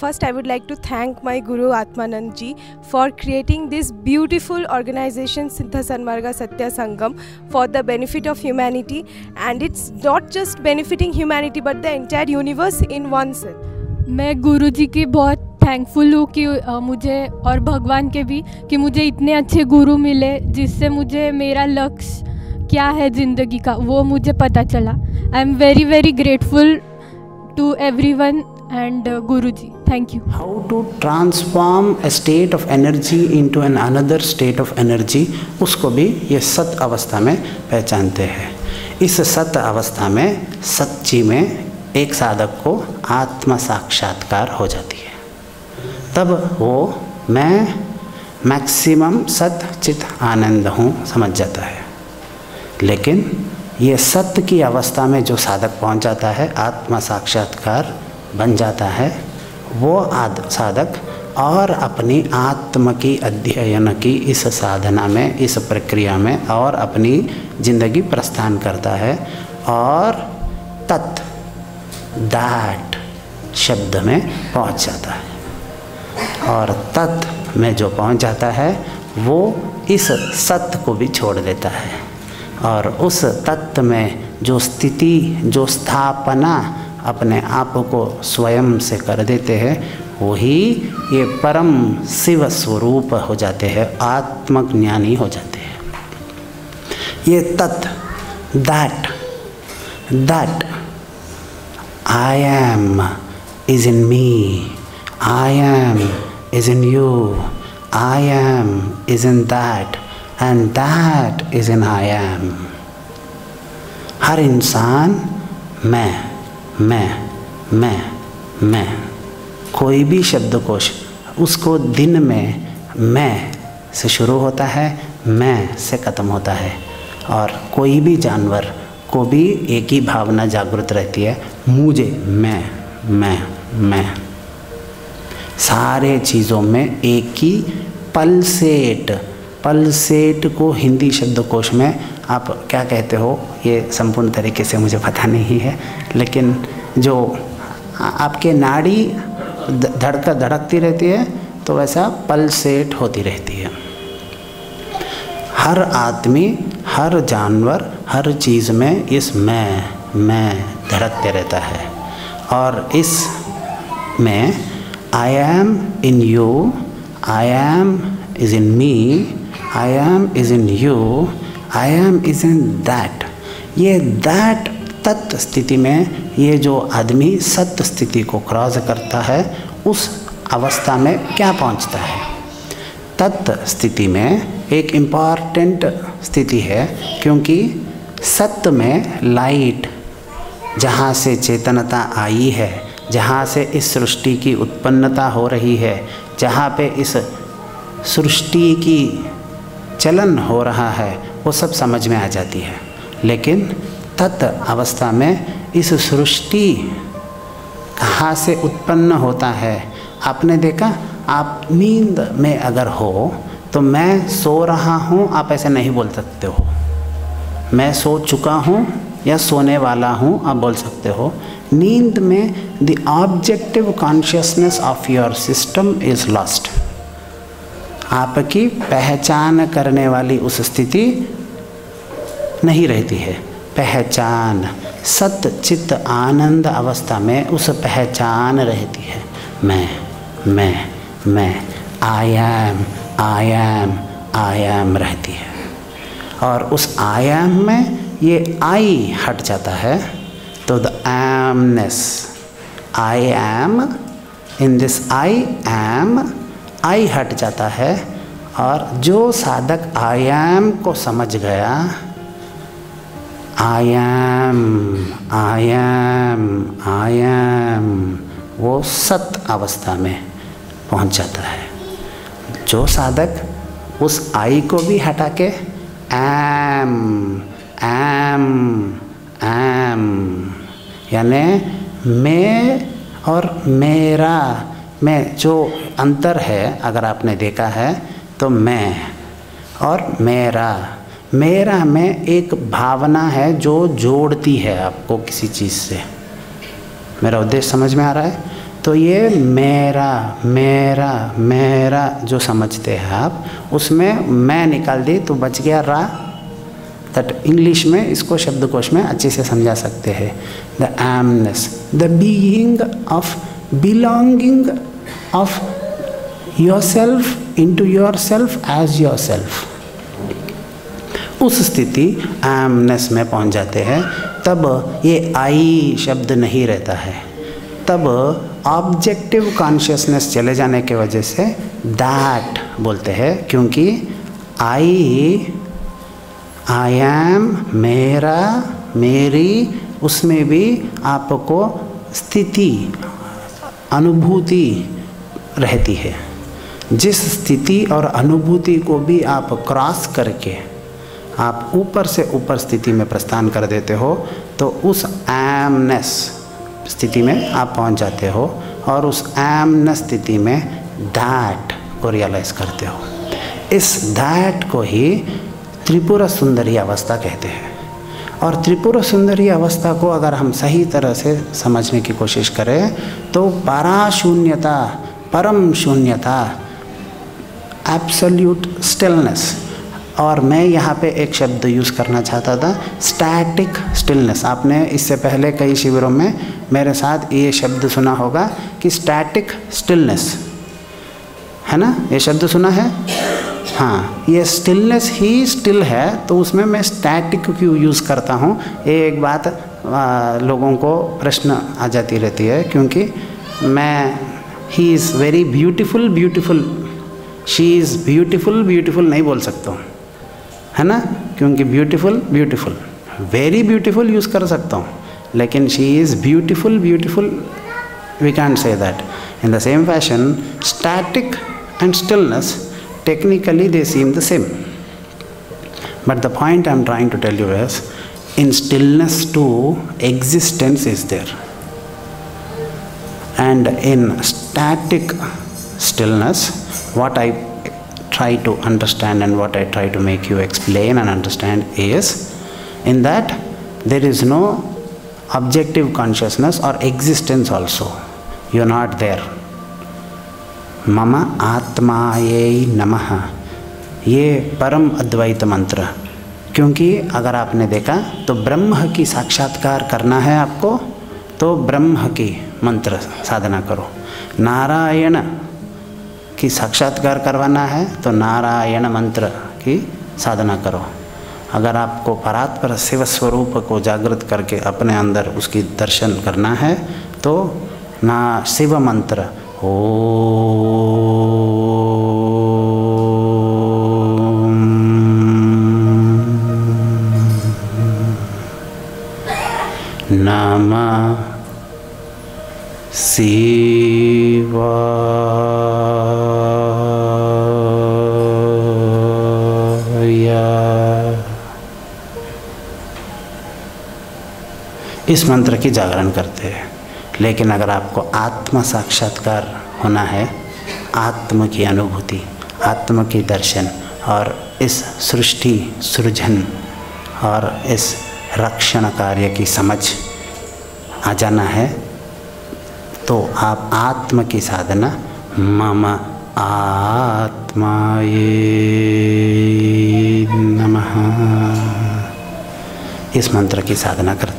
First, I would like to thank my Guru Atmanand ji for creating this beautiful organization Siddha Sanmarga Satya Sangam for the benefit of humanity, and it's not just benefiting humanity but the entire universe in one sense. मैं गुरु जी की बहुत thankful हूँ कि मुझे और भगवान के भी कि मुझे इतने अच्छे गुरु मिले जिससे मुझे मेरा लक्ष्य क्या है ज़िंदगी का वो मुझे पता चला. I am very very grateful to everyone and Guruji. Thank you. How to transform a state of energy into an another state of energy, उसको भी ये सत अवस्था में पहचानते हैं. इस सत अवस्था में सच्ची में एक साधक को आत्म साक्षात्कार हो जाती है. तब वो मैं मैक्सिमम सत चित आनंद हूँ समझ जाता है. लेकिन ये सत्य की अवस्था में जो साधक पहुँच जाता है, आत्म साक्षात्कार बन जाता है, वो साधक और अपनी आत्म की अध्ययन की इस साधना में, इस प्रक्रिया में और अपनी जिंदगी प्रस्थान करता है और तत् दैट शब्द में पहुंच जाता है. और तत् में जो पहुंच जाता है वो इस सत्य को भी छोड़ देता है और उस तत्व में जो स्थिति, जो स्थापना अपने आप को स्वयं से कर देते हैं, वही ये परम शिव स्वरूप हो जाते हैं, आत्मज्ञानी हो जाते हैं. ये तत् that I am is in me, I am is in you, I am is in that and that is in I am. हर इंसान मैं कोई भी शब्दकोश उसको दिन में मैं से शुरू होता है, मैं से ख़त्म होता है. और कोई भी जानवर को भी एक ही भावना जागृत रहती है, मुझे मैं. सारे चीज़ों में एक ही पल्सेट को हिंदी शब्दकोश में आप क्या कहते हो ये संपूर्ण तरीके से मुझे पता नहीं है, लेकिन जो आपके नाड़ी धड़कती रहती है तो वैसा पल्सेट होती रहती है. हर आदमी, हर जानवर, हर चीज़ में इस मैं धड़कते रहता है. और इस में आई am in you, I M is in me, I M is in you, I M is in that. ये दैट तत्व स्थिति में ये जो आदमी सत्य स्थिति को क्रॉस करता है उस अवस्था में क्या पहुंचता है. तत्व स्थिति में एक इम्पॉर्टेंट स्थिति है, क्योंकि सत्य में लाइट जहाँ से चेतनता आई है, जहाँ से इस सृष्टि की उत्पन्नता हो रही है, जहाँ पे इस सृष्टि की चलन हो रहा है, वो सब समझ में आ जाती है. लेकिन तत् अवस्था में इस सृष्टि कहाँ से उत्पन्न होता है. आपने देखा, आप नींद में अगर हो तो मैं सो रहा हूँ आप ऐसे नहीं बोल सकते हो. मैं सो चुका हूँ या सोने वाला हूँ आप बोल सकते हो. नींद में the objective consciousness of your system is lost. आपकी पहचान करने वाली उस स्थिति नहीं रहती है. पहचान सत चित्त आनंद अवस्था में उस पहचान रहती है. मैं आई एम रहती है. और उस आई एम में ये आई हट जाता है तो the amness, I am in this I am, I हट जाता है. और जो साधक आई एम को समझ गया, आई एम, वो सत अवस्था में पहुंच जाता है. जो साधक उस आई को भी हटा के एम यानी मैं और मेरा में जो अंतर है, अगर आपने देखा है तो मैं और मेरा में एक भावना है जो जोड़ती है आपको किसी चीज़ से. मेरा उद्देश्य समझ में आ रहा है. तो ये मेरा मेरा मेरा जो समझते हैं आप, उसमें मैं निकाल दी तो बच गया रा। दैट इंग्लिश में इसको शब्दकोश में अच्छे से समझा सकते हैं। The amness, the being of belonging of yourself into yourself as yourself, उस स्थिति एमनेस में पहुंच जाते हैं। तब ये आई शब्द नहीं रहता है, तब ऑब्जेक्टिव कॉन्शियसनेस चले जाने के वजह से दैट बोलते हैं, क्योंकि आई एम, मेरा, मेरी, उसमें भी आपको स्थिति अनुभूति रहती है। जिस स्थिति और अनुभूति को भी आप क्रॉस करके आप ऊपर से ऊपर स्थिति में प्रस्थान कर देते हो, तो उस एमनेस स्थिति में आप पहुंच जाते हो, और उस एमनेस स्थिति में दैट को रियलाइज करते हो। इस दैट को ही त्रिपुरा सुंदरी अवस्था कहते हैं। और त्रिपुरा सुंदरी अवस्था को अगर हम सही तरह से समझने की कोशिश करें तो पराशून्यता, परम शून्यता, एब्सोल्यूट स्टिलनेस। और मैं यहाँ पे एक शब्द यूज़ करना चाहता था, स्टैटिक स्टिलनेस। आपने इससे पहले कई शिविरों में मेरे साथ ये शब्द सुना होगा कि स्टैटिक स्टिलनेस, है ना? ये शब्द सुना है? हाँ, ये स्टिलनेस ही स्टिल है, तो उसमें मैं स्टैटिक क्यों यूज़ करता हूँ, ये एक बात लोगों को प्रश्न आ जाती रहती है। क्योंकि मैं he is very beautiful beautiful, she is beautiful beautiful नहीं बोल सकता हूँ, है ना? क्योंकि beautiful beautiful, very beautiful use कर सकता हूँ, लेकिन she is beautiful beautiful we can't say that. In the same fashion static and stillness, technically they seem the same, but the point I'm trying to tell you is, in stillness too existence is there, and in static stillness what I try to understand and what I try to make you explain and understand is, in that there is no objective consciousness or existence also, you're not there। मम आत्मायै नमः, ये परम अद्वैत मंत्र। क्योंकि अगर आपने देखा तो ब्रह्म की साक्षात्कार करना है आपको, तो ब्रह्म की मंत्र साधना करो। नारायण की साक्षात्कार करवाना है तो नारायण मंत्र की साधना करो। अगर आपको परात्पर शिव स्वरूप को जागृत करके अपने अंदर उसकी दर्शन करना है तो ना शिव मंत्र नमः शिवाय। इस मंत्र की जागरण करते हैं। लेकिन अगर आपको आत्म साक्षात्कार होना है, आत्म की अनुभूति, आत्म की दर्शन और इस सृष्टि सृजन और इस रक्षण कार्य की समझ आ जाना है, तो आप आत्म की साधना मम आत्माये नमः इस मंत्र की साधना करते